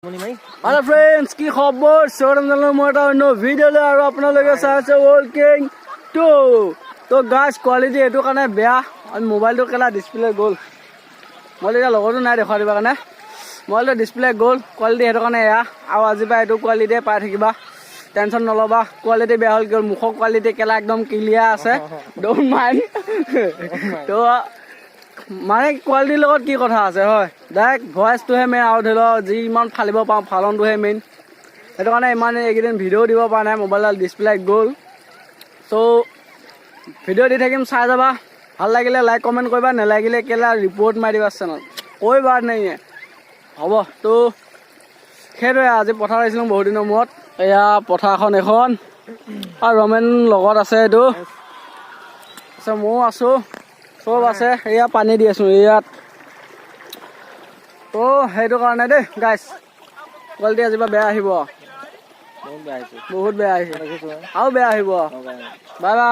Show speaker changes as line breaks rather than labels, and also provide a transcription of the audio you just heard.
Hello friends, কি খবৰ? স্বাগতম জনালো মই এটা অন্য ভিডিঅ'লৈ আৰু আপোনালোকে চাই আছে ৱৰ্ল্ড কিং 2 তো গাইজ কোৱালিটি এইটো কাৰণে বেয়া আৰু মোবাইলটো কেলা ডিছপ্লে গ'ল মই এতিয়া লগতো নাই দেখুৱাই দিবৰ কাৰণে মোবাইলটো ডিছপ্লে গ'ল কোৱালিটি সেইটো কাৰণে এয়া আৰু আজিৰ পৰা এইটো কোৱালিটিয়ে পাই থাকিবা টেনশ্যন নল'বা কোৱালিটি বেয়া হ'ল কিয় মুখৰ কোৱালিটি কেলা একদম ক্লিয়াৰ আছে ড'ন্ট মাইণ্ড তো মানে কোৱালিটিৰ লগত কি কথা আছে হয় ডাইৰেক্ট ভইচটোহে মেইন আৰু ধৰি লওক যি ইমান ফালিব পাৰোঁ ফালনটোহে মেইন সেইটো কাৰণে ইমান এইকেইদিন ভিডিঅ' দিব পৰা নাই মোবাইলৰ ডিছপ্লে গ'ল চ' ভিডিঅ' দি থাকিম চাই যাবা ভাল লাগিলে লাইক কমেণ্ট কৰিবা নালাগিলে কেলা ৰিপৰ্ট মাৰি দিবা চেনেল কৈ বাৰ নাই হ'ব তো সেইটোৱে আজি পথাৰ আহিছিলোঁ বহুত দিনৰ মূৰত এয়া পথাৰখন এখন আৰু ৰমেন লগত আছে এইটো তাৰপিছত ময়ো আছোঁ চব আছে এয়া পানী দি আছোঁ ইয়াত তো সেইটো কাৰণে দেই গাইজ কোৱালিটি আজিৰ পৰা বেয়া আহিব বহুত বেয়া আহিছে আৰু বেয়া আহিব বাই বাই